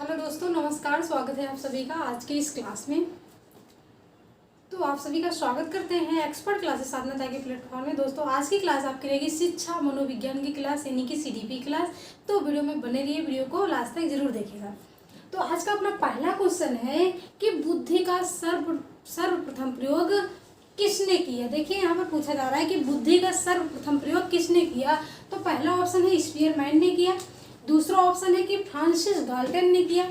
Hello दोस्तों, नमस्कार। स्वागत है आप सभी का आज की इस क्लास में। तो आप सभी का स्वागत करते हैं एक्सपर्ट क्लासेस साधना के प्लेटफॉर्म में। दोस्तों, आज की क्लास आपकी रहेगी शिक्षा मनोविज्ञान की क्लास, यानी कि सीडीपी क्लास। तो वीडियो में बने रहिए, वीडियो को लास्ट तक जरूर देखिएगा। तो आज का अपना पहला क्वेश्चन है कि बुद्धि का सर्वप्रथम प्रयोग किसने किया। देखिए, यहाँ पर पूछा जा रहा है कि बुद्धि का सर्वप्रथम प्रयोग किसने किया। तो पहला ऑप्शन है स्पीयरमैन ने किया, दूसरा ऑप्शन है कि फ्रांसिस गाल्टन ने किया,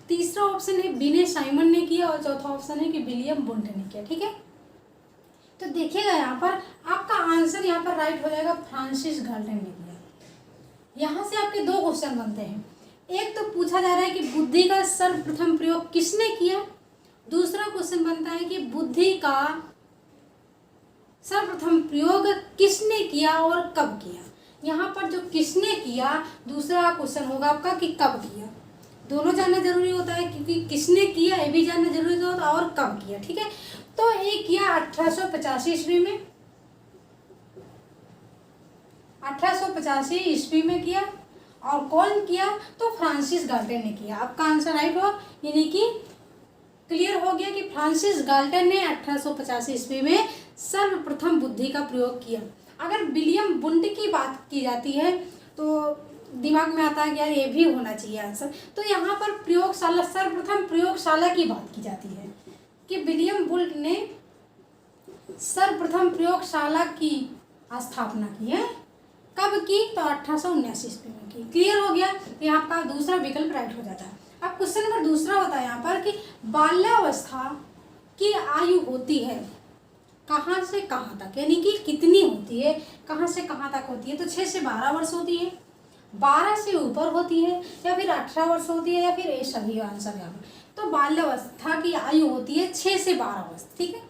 तीसरा ऑप्शन है बिने साइमन ने किया और चौथा ऑप्शन है कि विलियम वुंट ने किया। ठीक है, तो देखिएगा यहाँ पर आपका आंसर यहाँ पर राइट हो जाएगा, फ्रांसिस गाल्टन ने किया। यहाँ से आपके दो क्वेश्चन बनते हैं। एक तो पूछा जा रहा है कि बुद्धि का सर्वप्रथम प्रयोग किसने किया, दूसरा क्वेश्चन बनता है कि बुद्धि का सर्वप्रथम प्रयोग किसने किया और कब किया। यहाँ पर जो किसने किया, दूसरा क्वेश्चन होगा आपका कि कब किया। दोनों जानना जरूरी होता है, क्योंकि किसने किया ये भी जानना जरूरी होता है और कब किया। ठीक है, तो ये किया 1885 ईस्वी में, 1885 ईस्वी में किया। और कौन किया, तो फ्रांसिस गाल्टन ने किया। आपका आंसर राइट हो, यानी कि क्लियर हो गया कि फ्रांसिस गाल्टन ने 1885 ईस्वी में सर्वप्रथम बुद्धि का प्रयोग किया। अगर विलियम वुंट की बात की जाती है तो दिमाग में आता है कि यार ये भी होना चाहिए आंसर। तो यहाँ पर प्रयोगशाला, सर्वप्रथम प्रयोगशाला की बात की जाती है कि विलियम वुंट ने सर्वप्रथम प्रयोगशाला की स्थापना की है। कब की, तो 1879 ईस्वी में की। क्लियर हो गया, तो यहाँ का दूसरा विकल्प राइट हो जाता है। अब क्वेश्चन नंबर दूसरा होता है यहाँ पर कि बाल्यावस्था की आयु होती है कहाँ से कहाँ तक, यानी कि कितनी होती है, कहाँ से कहाँ तक होती है। तो 6 से 12 वर्ष होती है, 12 से ऊपर होती है, या फिर 18 वर्ष होती है, या फिर ये सभी आंसर यहाँ पर। तो बाल्यावस्था की आयु होती है 6 से 12 वर्ष। ठीक है,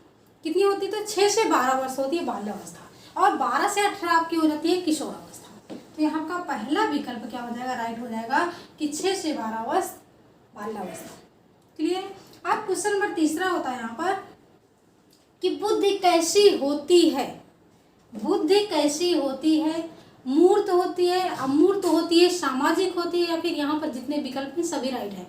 कितनी होती है, तो 6 से 12 वर्ष होती है बाल्यावस्था, और 12 से 18 आपकी हो जाती है किशोरावस्था। तो यहाँ का पहला विकल्प क्या हो जाएगा, राइट हो जाएगा कि 6 से 12 वर्ष बाल्यावस्था। क्लियर। अब क्वेश्चन नंबर तीसरा होता है यहाँ पर कि बुद्धि कैसी होती है। बुद्धि कैसी होती है, मूर्त होती है, अमूर्त होती है, सामाजिक होती है, या फिर यहाँ पर जितने विकल्प हैं सभी राइट है।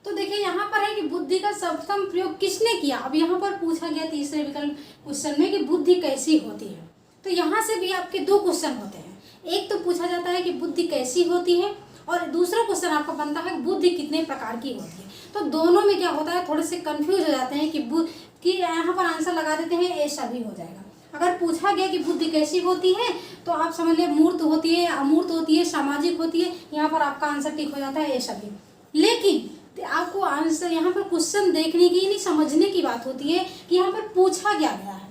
तो देखिए यहाँ पर है कि बुद्धि का सर्वप्रथम प्रयोग किसने किया। अब यहाँ पर पूछा गया तीसरे विकल्प क्वेश्चन में कि बुद्धि कैसी होती है। तो यहाँ से भी आपके दो क्वेश्चन होते हैं। एक तो पूछा जाता है कि बुद्धि कैसी होती है, और दूसरा क्वेश्चन आपका बनता है बुद्धि कितने प्रकार की होती है। तो दोनों में क्या होता है, थोड़े से कंफ्यूज हो जाते हैं कि यहाँ पर आंसर लगा देते हैं, ऐसा भी हो जाएगा। अगर पूछा गया कि बुद्धि कैसी होती है तो आप समझ लिया मूर्त होती है, अमूर्त होती है, सामाजिक होती है। यहाँ पर आपका आंसर ठीक हो जाता है, ऐसा भी। लेकिन आपको आंसर यहाँ पर क्वेश्चन देखने की नहीं, समझने की बात होती है कि यहाँ पर पूछा क्या गया है।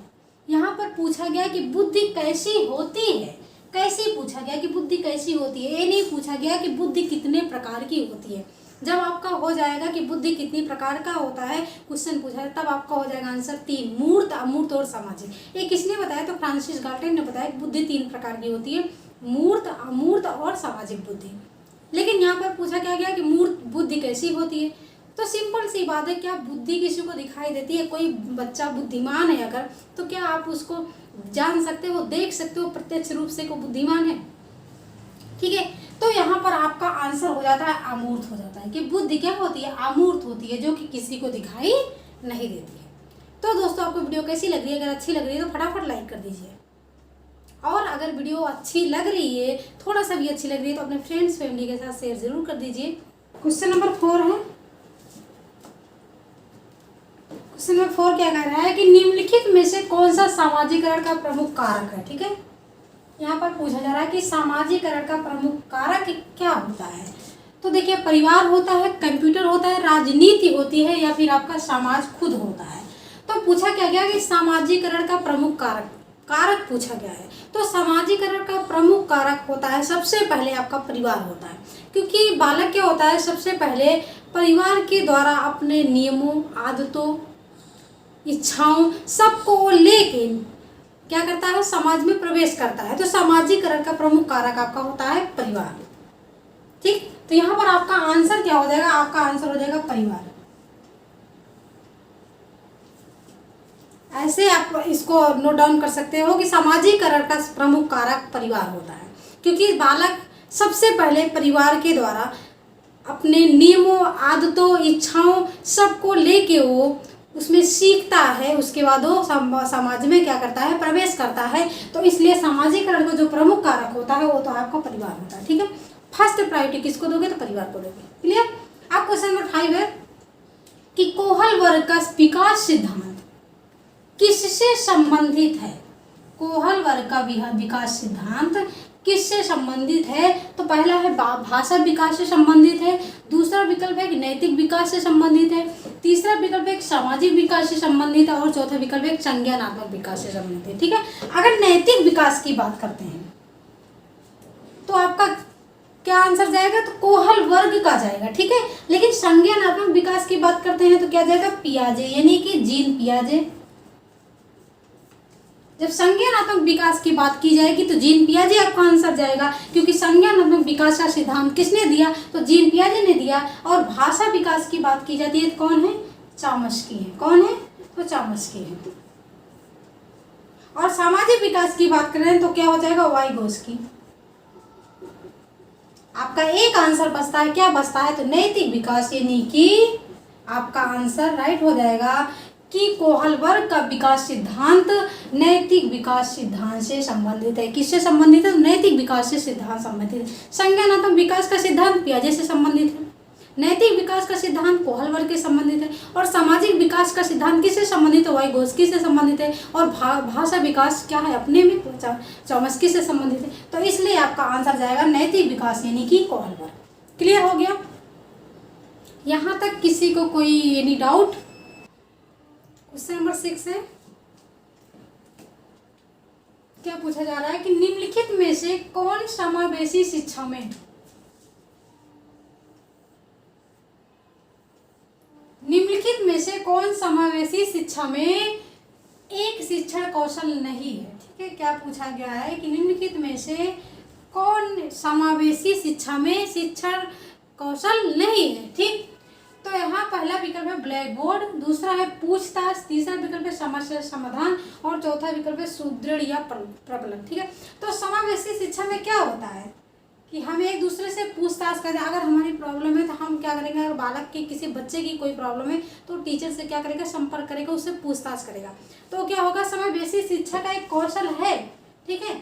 यहाँ पर पूछा गया कि बुद्धि कैसी होती है, कैसी पूछा गया कि बुद्धि कैसी होती है। ये नहीं पूछा गया कि बुद्धि कितने प्रकार की होती है। जब आपका हो जाएगा कि बुद्धि कितनी प्रकार का होता है क्वेश्चन पूछा है, तब आपका हो जाएगा आंसर 3, मूर्त, अमूर्त और सामाजिक। ये किसने बताया, तो फ्रांसिस गाल्टन ने बताया कि बुद्धि 3 प्रकार की होती है, मूर्त, अमूर्त और सामाजिक बुद्धि। लेकिन यहाँ पर पूछा क्या गया कि मूर्त बुद्धि कैसी होती है। तो सिंपल सी बात है, क्या बुद्धि किसी को दिखाई देती है। कोई बच्चा बुद्धिमान है अगर, तो क्या आप उसको जान सकते हो, देख सकते हो प्रत्यक्ष रूप से को बुद्धिमान है। ठीक है, तो यहाँ पर आपका आंसर हो जाता है अमूर्त हो जाता है कि बुद्धि क्या होती है, अमूर्त होती है, जो कि किसी को दिखाई नहीं देती है। तो दोस्तों, आपको वीडियो कैसी लग रही है, अगर अच्छी लग रही है तो फटाफट लाइक कर दीजिए। और अगर वीडियो अच्छी लग रही है, थोड़ा सा भी अच्छी लग रही है, तो अपने फ्रेंड्स फैमिली के साथ शेयर जरूर कर दीजिए। क्वेश्चन नंबर 4 है। क्वेश्चन नंबर 4 क्या कह रहा है कि निम्नलिखित में से कौन सा सामाजिकरण का प्रमुख कारक है। ठीक है, यहाँ पर पूछा जा रहा है कि सामाजिकरण का प्रमुख कारक क्या होता है। तो देखिए, परिवार होता है, कंप्यूटर होता है, राजनीति होती है, या फिर आपका समाज खुद होता है। तो पूछा क्या गया कि सामाजिकरण का प्रमुख कारक पूछा गया है। तो सामाजिकरण का प्रमुख कारक होता है, सबसे पहले आपका परिवार होता है। क्योंकि बालक क्या होता है, सबसे पहले परिवार के द्वारा अपने नियमों, आदतों, इच्छाओं सबको लेके क्या करता है, समाज में प्रवेश करता है। तो सामाजिकरण का प्रमुख कारक आपका होता है परिवार। ठीक, तो यहाँ पर आपका आंसर क्या हो जाएगा, आपका आंसर हो जाएगा परिवार। ऐसे आप इसको नोट डाउन कर सकते हो कि सामाजिकरण का प्रमुख कारक परिवार होता है, क्योंकि बालक सबसे पहले परिवार के द्वारा अपने नियमों, आदतों, इच्छाओं सबको लेके वो उसमें सीखता है, उसके बाद वो समाज में क्या करता है, प्रवेश करता है। तो इसलिए सामाजिकरण का जो प्रमुख कारक होता है वो तो आपका परिवार होता है। ठीक है, फर्स्ट प्रायोरिटी किसको दोगे, तो परिवार को दोगे। क्लियर। अब क्वेश्चन नंबर 5 है कि कोहल वर्ग का विकास सिद्धांत किससे संबंधित है। कोहल वर्ग का विकास सिद्धांत किससे संबंधित है, तो पहला है भाषा विकास से संबंधित है, दूसरा विकल्प है कि नैतिक विकास से संबंधित है, तीसरा विकल्प है सामाजिक विकास से संबंधित है, और चौथा विकल्प है संज्ञानात्मक विकास से संबंधित है। ठीक है, अगर नैतिक विकास की बात करते हैं तो आपका क्या आंसर जाएगा, तो कोहल वर्ग का जाएगा। ठीक है, लेकिन संज्ञानात्मक विकास की बात करते हैं तो क्या जाएगा, पियाजे, यानी कि जीन पियाजे। जब संज्ञानात्मक विकास की बात की जाएगी तो जीन पियाजे आपका आंसर जाएगा, क्योंकि संज्ञानात्मक विकास का सिद्धांत किसने दिया, तो जीन पियाजे ने दिया। और भाषा विकास की बात की जाती है तो कौन है, चॉम्स्की है। कौन है, तो चॉम्स्की है। और सामाजिक विकास की बात करें तो क्या हो जाएगा, वाइगोस्की। आपका एक आंसर बचता है, क्या बचता है, तो नैतिक विकास, यानी कि आपका आंसर राइट हो जाएगा कि कोहल वर्ग का विकास सिद्धांत नैतिक विकास सिद्धांत से संबंधित है। किससे संबंधित है, नैतिक विकास से सिद्धांत संबंधित है। संज्ञानात्मक विकास का सिद्धांत पियाजे से संबंधित है, नैतिक विकास का सिद्धांत कोहल वर्ग के संबंधित है, और सामाजिक विकास का सिद्धांत किससे संबंधित है, वाइगोस्की से संबंधित है, और भाषा विकास क्या है, अपने में चॉम्स्की से संबंधित है। तो इसलिए आपका आंसर जाएगा नैतिक विकास, यानी कि कोहल वर्ग। क्लियर हो गया, यहाँ तक किसी को कोई एनी डाउट। क्वेश्चन नंबर 6 है, क्या पूछा जा रहा है कि निम्नलिखित में से कौन समावेशी शिक्षा में, निम्नलिखित में से कौन समावेशी शिक्षा में एक शिक्षण कौशल नहीं है। ठीक है, क्या पूछा गया है कि निम्नलिखित में से कौन समावेशी शिक्षा में शिक्षण कौशल नहीं है। ठीक, तो यहाँ पहला विकल्प है ब्लैक बोर्ड, दूसरा है पूछताछ, तीसरा विकल्प है समस्या समाधान, और चौथा विकल्प है सुदृढ़ या प्रबल। ठीक है, तो समावेशी शिक्षा में क्या होता है कि हम एक दूसरे से पूछताछ करें। अगर हमारी प्रॉब्लम है तो हम क्या करेंगे, अगर बालक की, किसी बच्चे की कोई प्रॉब्लम है तो टीचर से क्या करेगा, संपर्क करेगा, उससे पूछताछ करेगा। तो क्या होगा, समावेशी शिक्षा का एक कौशल है। ठीक है,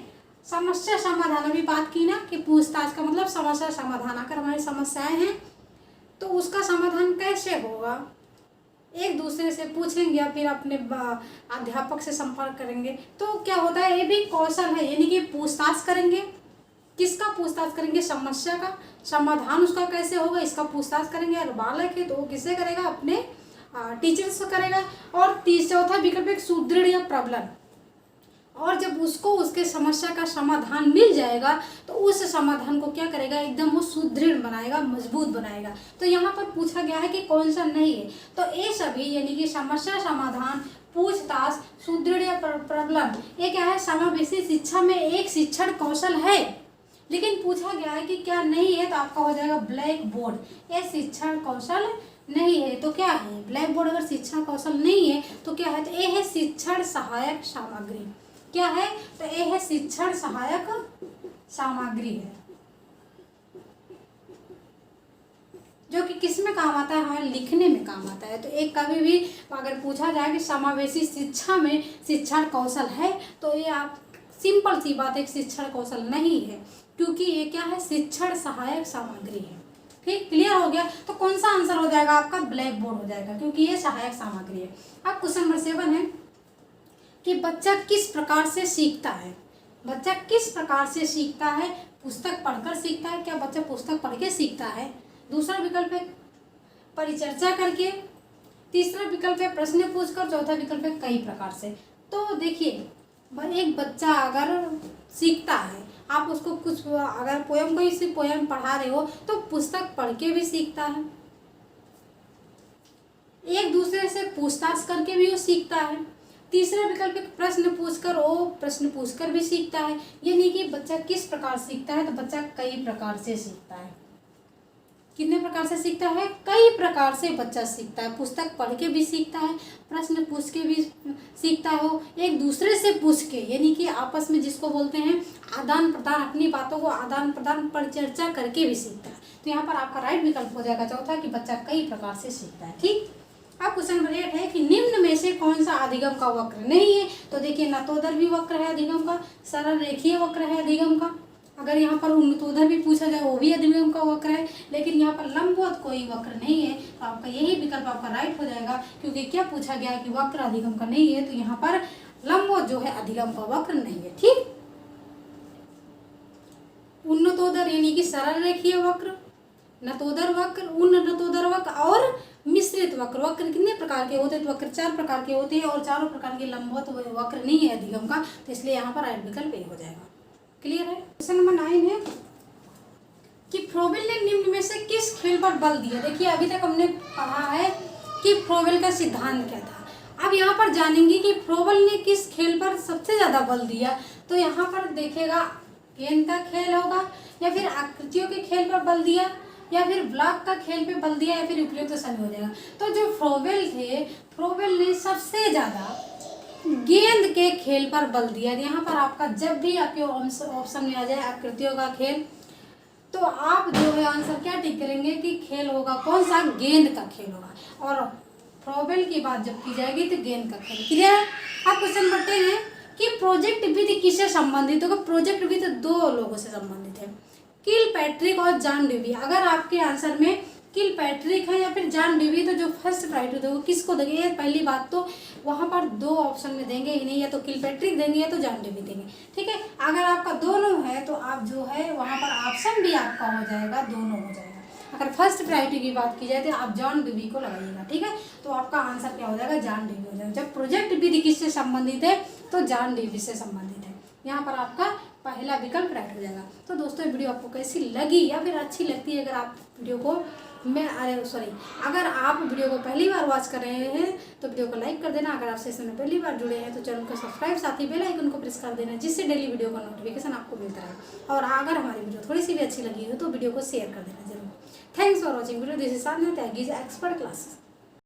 समस्या समाधान, अभी बात की ना कि पूछताछ का मतलब समस्या समाधान। अगर हमारी समस्याएं हैं तो उसका समाधान कैसे होगा, एक दूसरे से पूछेंगे या फिर अपने अध्यापक से संपर्क करेंगे। तो क्या होता है, ये भी कौशल है, यानी कि पूछताछ करेंगे। किसका पूछताछ करेंगे, समस्या का। समाधान उसका कैसे होगा, इसका पूछताछ करेंगे। और बालक है तो वो किससे करेगा, अपने टीचर से करेगा। और चौथा विकल्प एक सुदृढ़ या प्रबल, और जब उसको उसके समस्या का समाधान मिल जाएगा तो उस समाधान को क्या करेगा, एकदम वो सुदृढ़ बनाएगा, मजबूत बनाएगा। तो यहाँ पर पूछा गया है कि कौन सा नहीं है, तो ये सभी, यानी कि समस्या समाधान, पूछताछ, सुदृढ़ या प्रबलन, ये क्या है, समावेशी शिक्षा में एक शिक्षण कौशल है। लेकिन पूछा गया है कि क्या नहीं है, तो आपका हो जाएगा ब्लैक बोर्ड, ये शिक्षण कौशल नहीं है। तो क्या है, ब्लैक बोर्ड अगर शिक्षण कौशल नहीं है तो क्या है, तो ये है शिक्षण सहायक सामग्री। क्या है, तो ये है शिक्षण सहायक सामग्री है, जो कि किस में काम आता है, हमें लिखने में काम आता है। तो एक कभी भी अगर पूछा जाए कि समावेशी शिक्षा में शिक्षण कौशल है, तो ये आप सिंपल सी बात है, शिक्षण कौशल नहीं है, क्योंकि ये क्या है, शिक्षण सहायक सामग्री है। ठीक, क्लियर हो गया। तो कौन सा आंसर हो जाएगा आपका, ब्लैक बोर्ड हो जाएगा, क्योंकि ये सहायक सामग्री है। अब क्वेश्चन नंबर 7 है कि बच्चा किस प्रकार से सीखता है। बच्चा किस प्रकार से सीखता है, पुस्तक पढ़कर सीखता है, क्या बच्चा पुस्तक पढ़ के सीखता है, दूसरा विकल्प है परिचर्चा करके, तीसरा विकल्प है प्रश्न पूछकर, चौथा विकल्प है कई प्रकार से। तो देखिए, एक बच्चा अगर सीखता है, आप उसको कुछ अगर पोयम, कोई सी पोयम पढ़ा रहे हो तो पुस्तक पढ़ के भी सीखता है, एक दूसरे से पूछताछ करके भी वो सीखता है, तीसरा विकल्प प्रश्न पूछकर, वो प्रश्न पूछकर भी सीखता है। यानी कि बच्चा किस प्रकार सीखता है, तो बच्चा कई प्रकार से सीखता है। कितने प्रकार से सीखता है? कई प्रकार से बच्चा सीखता है। पुस्तक पढ़ के भी सीखता है, प्रश्न पूछ के भी सीखता हो, एक दूसरे से पूछ के, यानी कि आपस में जिसको बोलते हैं आदान प्रदान, अपनी बातों को आदान प्रदान परिचर्चा करके भी सीखता है। तो यहाँ पर आपका राइट विकल्प हो जाएगा चौथा कि बच्चा कई प्रकार से सीखता है। ठीक। अब क्वेश्चन नंबर 8 है कि निम्न में से कौन सा अधिगम का वक्र नहीं है? तो देखिए नतोदर वक्र है अधिगम का, सरल रेखीय वक्र है अधिगम का, अगर यहाँ पर उन्नतोदर भी पूछा जाए वो भी अधिगम का वक्र है, लेकिन यहाँ पर लंबवत कोई वक्र नहीं है। तो आपका यही विकल्प आपका राइट हो जाएगा, क्योंकि क्या पूछा गया कि वक्र अधिगम का नहीं है, तो यहाँ पर लंबवत जो है अधिगम का वक्र नहीं है। ठीक। उन्नतोदर यानी कि सरल रेखीय वक्र, नतोदर वक्र, उन्नतोदर वक्र और मिश्रित वक्र। वक्र कितने प्रकार के होते हैं? तो वक्र 4 प्रकार के होते हैं और चारों प्रकार के लंबवत वक्र नहीं है अधिगम का, तो इसलिए यहाँ पर राइट विकल्प ए हो जाएगा। क्लियर है? क्वेश्चन नंबर 9 है कि फ्रोबेल ने निम्न में से किस खेल पर बल दिया? देखिए अभी तक हमने पढ़ा है कि फ्रोबेल का सिद्धांत क्या था। अब यहाँ पर जानेंगे कि फ्रोबेल ने किस खेल पर सबसे ज़्यादा बल दिया। तो यहाँ पर देखिएगा गेंद का खेल होगा, या फिर आकृतियों के खेल पर बल दिया, या फिर ब्लॉक का खेल पे बल दिया, या फिर उपयुक्त सभी हो जाएगा। तो जो फ्रोबेल थे, फ्रोबेल ने सबसे ज़्यादा गेंद के खेल पर बल दिया। यहाँ पर आपका जब भी आपके ऑप्शन में आ जाए आकृतियों का खेल, तो आप जो है आंसर क्या टिक करेंगे कि खेल होगा कौन सा? गेंद का खेल होगा। और फ्रोबेल की बात जब की जाएगी तो गेंद का खेल। क्लियर है? अब क्वेश्चन बढ़ते हैं कि प्रोजेक्ट विधि किससे संबंधित होगा? प्रोजेक्ट विधि 2 लोगों से संबंधित है, किलपैट्रिक और जॉन डेवी। अगर आपके आंसर में किलपैट्रिक है या फिर जॉन डेवी, तो जो फर्स्ट प्रायोरिटी देंगे किसको देंगे? पहली बात तो वहाँ पर 2 ऑप्शन में देंगे ही नहीं, या तो किलपैट्रिक देंगे या तो जॉन डेवी देंगे। ठीक है। अगर आपका दोनों है तो आप जो है वहाँ पर ऑप्शन भी आपका हो जाएगा, दोनों हो जाएगा। अगर फर्स्ट प्रायोरिटी की बात की जाए तो आप जॉन डेवी को लगाइएगा। ठीक है। तो आपका आंसर क्या हो जाएगा? जॉन डेवी हो जाएगा। जब प्रोजेक्ट विधि किससे संबंधित है तो जॉन डेवी से संबंधित है। यहाँ पर आपका पहला विकल्प राइट हो जाएगा। तो दोस्तों वीडियो आपको कैसी लगी या फिर अच्छी लगती है? अगर आप वीडियो को अगर आप वीडियो को पहली बार वॉच कर रहे हैं तो वीडियो को लाइक कर देना। अगर आप सेशन में पहली बार जुड़े हैं तो चैनल को सब्सक्राइब, साथ ही बेल आइकन को प्रेस कर देना, जिससे डेली वीडियो का नोटिफिकेशन आपको मिलता रहे। और अगर हमारी वीडियो थोड़ी सी भी अच्छी लगी हो तो वीडियो को शेयर कर देना जरूर। Thanks for watching video. This is Sadhana Tyagi expert classes.